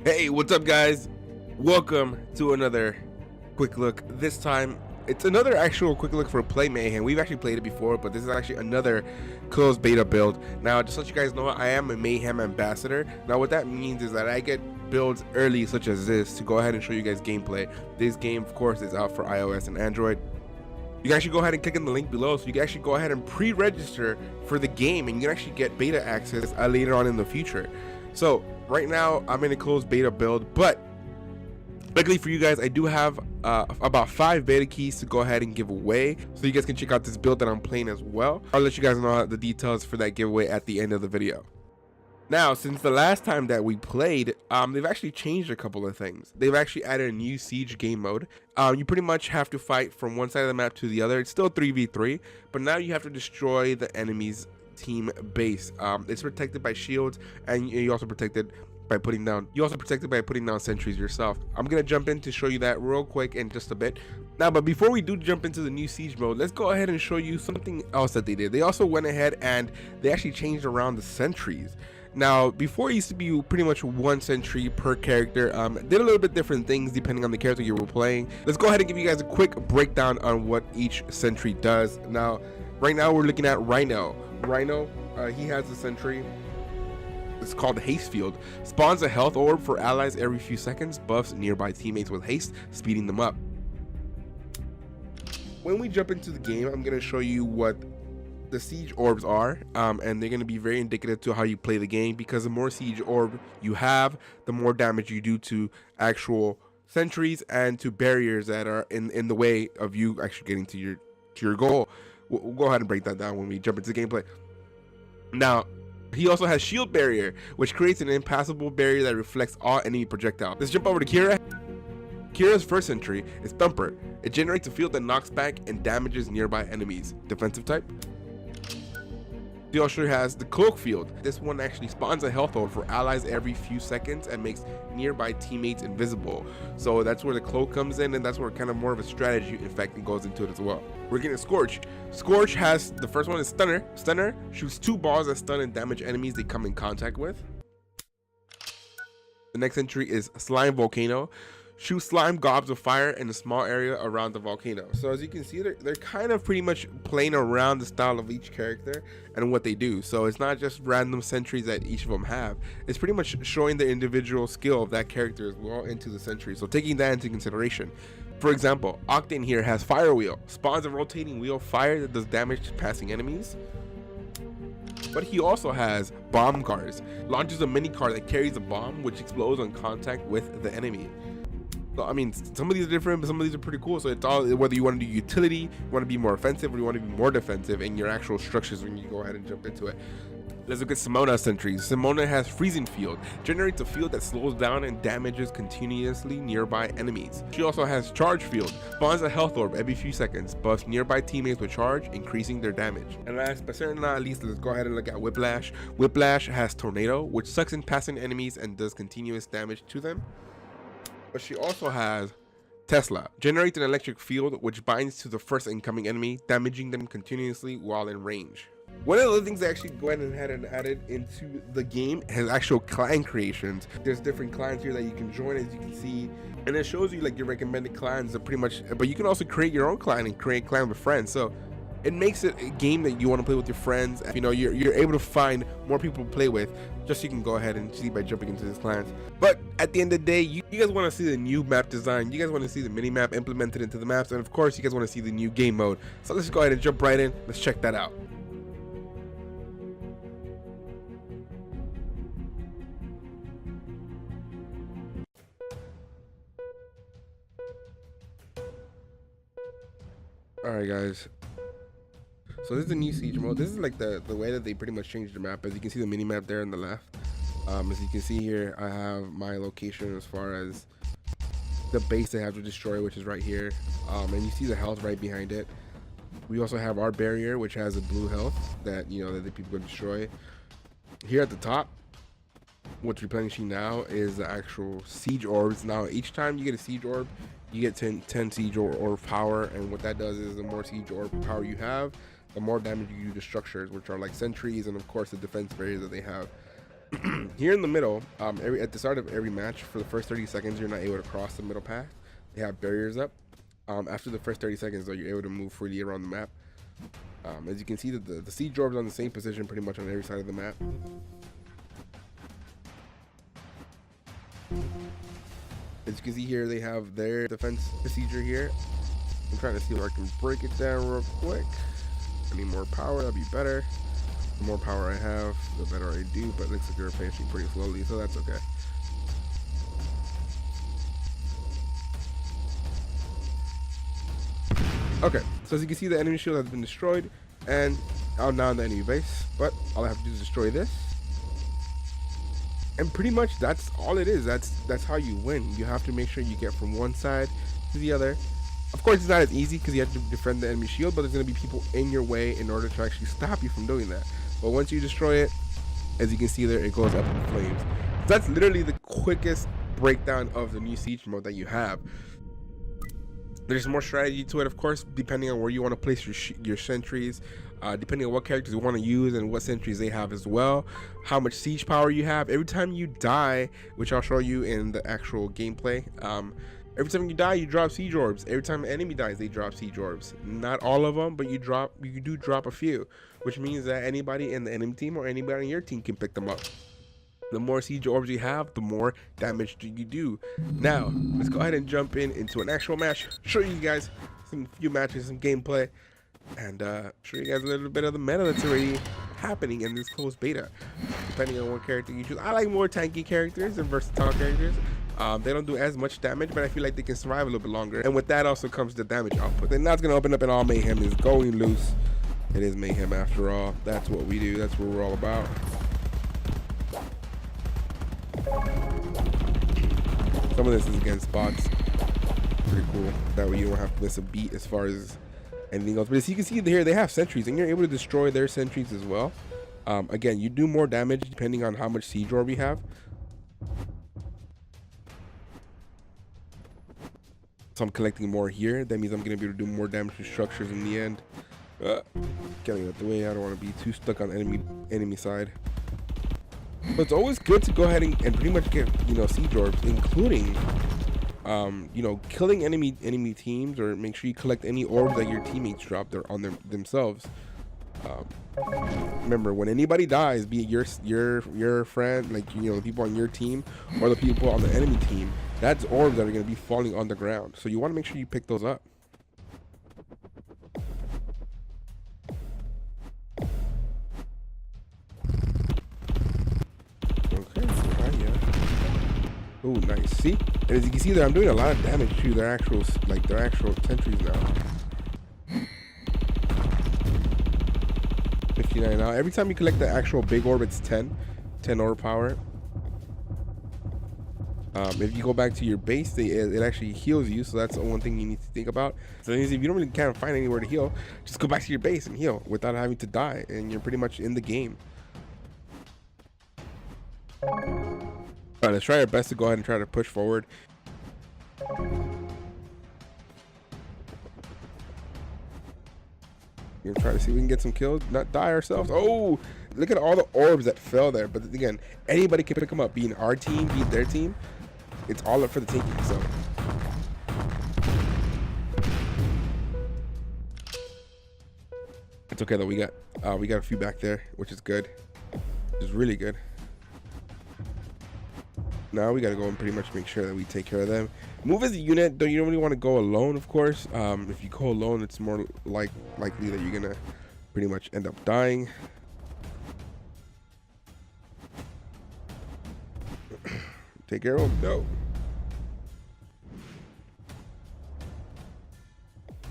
Hey, what's up guys? Welcome to another quick look. This time it's another actual quick look for Play Mayhem. We've actually played it before, but this is actually another closed beta build. Now, just to let you guys know, I am a Mayhem ambassador. Now what that means is that I get builds early such as this to go ahead and show you guys gameplay. This game of course is out for iOS and Android. You can actually go ahead and click on the link below, so you can actually go ahead and pre-register for the game, and you can actually get beta access later on in the future. So right now I'm in a closed beta build, but luckily for you guys, I do have about 5 beta keys to go ahead and give away, so you guys can check out this build that I'm playing as well. I'll let you guys know the details for that giveaway at the end of the video. Now, since the last time that we played, they've actually changed a couple of things. They've actually added a new siege game mode. You pretty much have to fight from one side of the map to the other. It's still 3v3, but now you have to destroy the enemy's team base. It's protected by shields, and you also protected by putting down sentries yourself. I'm gonna jump in to show you that real quick in just a bit. Now, but before we do jump into the new siege mode, let's go ahead and show you something else that they did. They also went ahead and they actually changed around the sentries. Now, before it used to be pretty much 1 sentry per character. Did a little bit different things depending on the character you were playing. Let's go ahead and give you guys a quick breakdown on what each sentry does. Now, right now we're looking at Rhino. He has a sentry. It's called Haste Field. Spawns a health orb for allies every few seconds. Buffs nearby teammates with haste, speeding them up. When we jump into the game, I'm going to show you what the siege orbs are, and they're going to be very indicative to how you play the game, because the more siege orb you have, the more damage you do to actual sentries and to barriers that are in the way of you actually getting to your goal. We'll go ahead and break that down when we jump into the gameplay. Now, he also has shield barrier, which creates an impassable barrier that reflects all enemy projectiles. Let's jump over to Kira. Kira's first sentry is Thumper. It generates a field that knocks back and damages nearby enemies. Defensive type. He also has the Cloak Field. This one actually spawns a health orb for allies every few seconds and makes nearby teammates invisible. So that's where the Cloak comes in, and that's where kind of more of a strategy effect goes into it as well. We're getting Scorch. Scorch has, the first one is Stunner. Stunner shoots 2 balls that stun and damage enemies they come in contact with. The next entry is Slime Volcano. Shoot slime gobs of fire in a small area around the volcano. So as you can see, they're kind of pretty much playing around the style of each character and what they do. So it's not just random sentries that each of them have. It's pretty much showing the individual skill of that character as well into the sentry. So taking that into consideration. For example, Octane here has Fire Wheel. Spawns a rotating wheel of fire that does damage to passing enemies. But he also has Bomb Cars. Launches a mini car that carries a bomb which explodes on contact with the enemy. So, I mean, some of these are different, but some of these are pretty cool. So it's all whether you want to do utility, you want to be more offensive, or you want to be more defensive in your actual structures when you go ahead and jump into it. Let's look at Simona sentries. Simona has Freezing Field. Generates a field that slows down and damages continuously nearby enemies. She also has Charge Field. Spawns a health orb every few seconds. Buffs nearby teammates with charge, increasing their damage. And last but certainly not least, let's go ahead and look at Whiplash. Whiplash has Tornado, which sucks in passing enemies and does continuous damage to them. But she also has Tesla. Generates an electric field which binds to the first incoming enemy, damaging them continuously while in range. One of the things they actually go ahead and added into the game has actual clan creations. There's different clans here that you can join, as you can see, and it shows you like your recommended clans are pretty much, but you can also create your own clan and create a clan with friends. So it makes it a game that you want to play with your friends. You know, you're able to find more people to play with, just so you can go ahead and see by jumping into these clans. But at the end of the day, you guys want to see the new map design. You guys want to see the mini map implemented into the maps, and of course you guys want to see the new game mode. So let's go ahead and jump right in. Let's check that out. Alright guys, so this is the new siege mode. This is like the way that they pretty much changed the map. As you can see the mini map there on the left. As you can see here, I have my location as far as the base they have to destroy, which is right here. And you see the health right behind it. We also have our barrier, which has a blue health that, you know, that the people can destroy. Here at the top, what's replenishing now is the actual siege orbs. Now each time you get a siege orb, you get 10 siege orb power, and what that does is the more siege orb power you have, the more damage you do to structures, which are like sentries and of course the defense barriers that they have. Here in the middle, at the start of every match, for the first 30 seconds, you're not able to cross the middle path. They have barriers up. After the first 30 seconds, though, you're able to move freely around the map. As you can see, the siege orbs on the same position pretty much on every side of the map. As you can see here, they have their defense procedure here. I'm trying to see if I can break it down real quick. I need more power, that'd be better. The more power I have, the better I do, but it looks like they're finishing pretty slowly, so that's okay. Okay, so as you can see, the enemy shield has been destroyed, and I'm now in the enemy base, but all I have to do is destroy this. And pretty much that's all it is. That's how you win. You have to make sure you get from one side to the other. Of course, it's not as easy because you have to defend the enemy shield, but there's going to be people in your way in order to actually stop you from doing that. But once you destroy it, as you can see there, it goes up in flames. That's literally the quickest breakdown of the new siege mode that you have. There's more strategy to it, of course, depending on where you want to place your sentries, depending on what characters you want to use and what sentries they have as well, how much siege power you have. Every time you die, which I'll show you in the actual gameplay, every time you die, you drop siege orbs. Every time an enemy dies, they drop siege orbs. Not all of them, but you do drop a few, which means that anybody in the enemy team or anybody on your team can pick them up. The more siege orbs you have, the more damage you do. Now, let's go ahead and jump into an actual match. Show you guys some few matches, some gameplay, and show you guys a little bit of the meta that's already happening in this closed beta, depending on what character you choose. I like more tanky characters and versatile characters. They don't do as much damage, but I feel like they can survive a little bit longer. And with that also comes the damage output. And that's going to open up in all Mayhem is going loose. It is Mayhem after all. That's what we do. That's what we're all about. Some of this is against bots. Pretty cool. That way you don't have to miss a beat as far as anything else. But as you can see here, they have sentries, and you're able to destroy their sentries as well. Again, you do more damage depending on how much siege orb you have. So I'm collecting more here. That means I'm going to be able to do more damage to structures in the end. Getting out the way. I don't want to be too stuck on enemy side. But it's always good to go ahead and pretty much get, siege orbs, including, killing enemy teams, or make sure you collect any orbs that your teammates drop on themselves. Remember, when anybody dies, be it your friend, like the people on your team or the people on the enemy team, that's orbs that are going to be falling on the ground. So you want to make sure you pick those up. Oh, nice. See, and as you can see there, I'm doing a lot of damage to their actual sentries now. 59 now. Every time you collect the actual big orb, it's 10 orb power. If you go back to your base, it actually heals you, so that's the one thing you need to think about. So that means if you don't really can't find anywhere to heal, just go back to your base and heal without having to die, and you're pretty much in the game. Alright, let's try our best to go ahead and try to push forward. We're gonna try to see if we can get some kills, not die ourselves. Oh, look at all the orbs that fell there. But again, anybody can pick them up, being our team, being their team. It's all up for the taking, so. It's okay though, we got a few back there, which is good. Which is really good. Now we gotta go and pretty much make sure that we take care of them. Move as a unit, though. You don't really want to go alone, of course. If you go alone, it's more likely that you're gonna pretty much end up dying. Take care of them. No.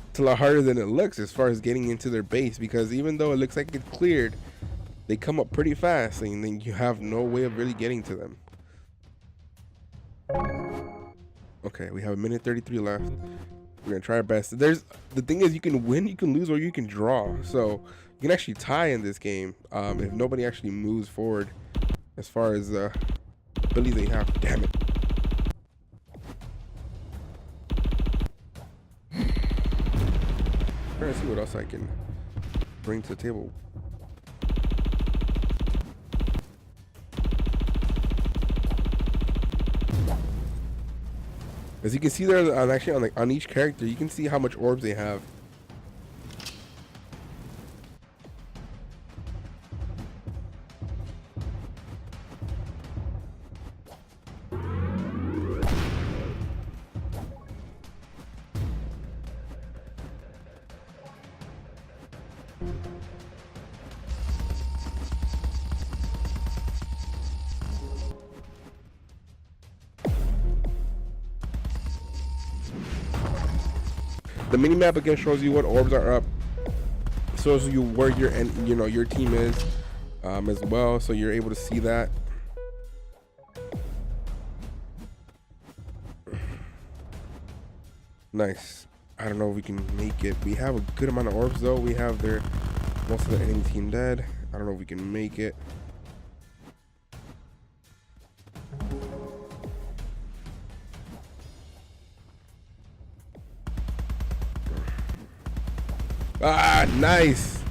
It's a lot harder than it looks as far as getting into their base, because even though it looks like it's cleared, they come up pretty fast, and then you have no way of really getting to them. Okay, we have 1:33 left. We're gonna try our best. The thing is, you can win, you can lose, or you can draw. So you can actually tie in this game if nobody actually moves forward as far as abilities they have. Damn it. I'm trying to see what else I can bring to the table. As you can see there, actually on on each character, you can see how much orbs they have. The mini map again shows you what orbs are up, shows you where your team is as well, so you're able to see that. Nice. I don't know if we can make it. We have a good amount of orbs though. We have most of the enemy team dead. I don't know if we can make it. Ah, nice.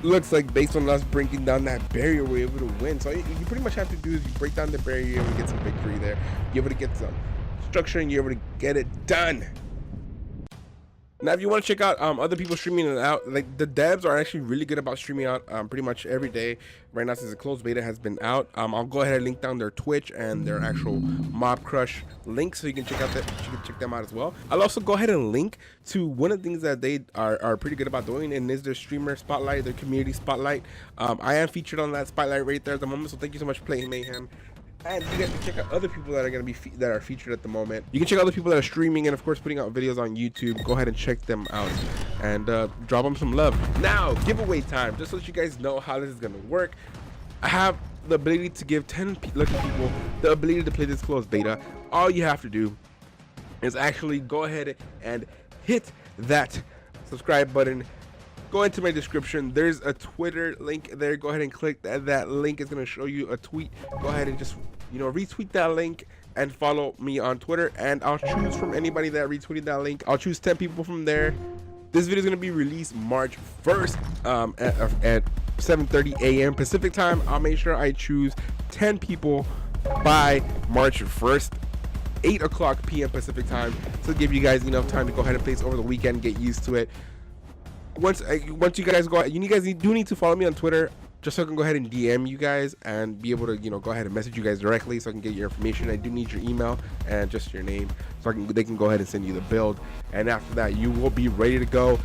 Looks like based on us breaking down that barrier, we're able to win. So you pretty much have to do is you break down the barrier, you're able to get some victory there. You're able to get some structure and you're able to get it done. Now, if you want to check out other people streaming it out, like the devs are actually really good about streaming out pretty much every day. Right now, since the closed beta has been out, I'll go ahead and link down their Twitch and their actual Mob Crush link, so you can check them out as well. I'll also go ahead and link to one of the things that they are pretty good about doing, and is their streamer spotlight, their community spotlight. I am featured on that spotlight right there at the moment, so thank you so much for playing Mayhem. And you guys can check out other people that are going to be that are featured at the moment. You can check out other people that are streaming and of course putting out videos on YouTube. Go ahead and check them out and drop them some love. Now, giveaway time. Just so that you guys know how this is going to work, I have the ability to give 10 lucky people the ability to play this closed beta. All you have to do is actually go ahead and hit that subscribe button. Go into my description. There's a Twitter link there. Go ahead and click that link. It's going to show you a tweet. Go ahead and just, retweet that link and follow me on Twitter. And I'll choose from anybody that retweeted that link. I'll choose 10 people from there. This video is going to be released March 1st at 7:30 a.m. Pacific time. I'll make sure I choose 10 people by March 1st. 8 o'clock p.m. Pacific time, to give you guys enough time to go ahead and place over the weekend, get used to it. Once you guys go, you guys do need to follow me on Twitter, just so I can go ahead and DM you guys and be able to go ahead and message you guys directly, so I can get your information. I do need your email and just your name, so they can go ahead and send you the build. And after that, you will be ready to go.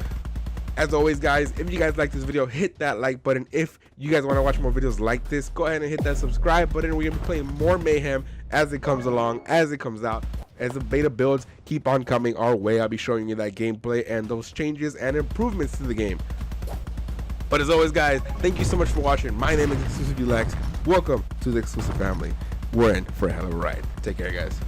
As always, guys, if you guys like this video, hit that like button. If you guys want to watch more videos like this, go ahead and hit that subscribe button. We're gonna be playing more Mayhem as it comes along, as it comes out. As the beta builds keep on coming our way, I'll be showing you that gameplay and those changes and improvements to the game. But as always, guys, thank you so much for watching. My name is Exclusive Lex. Welcome to the Exclusive family. We're in for a hell of a ride. Take care, guys.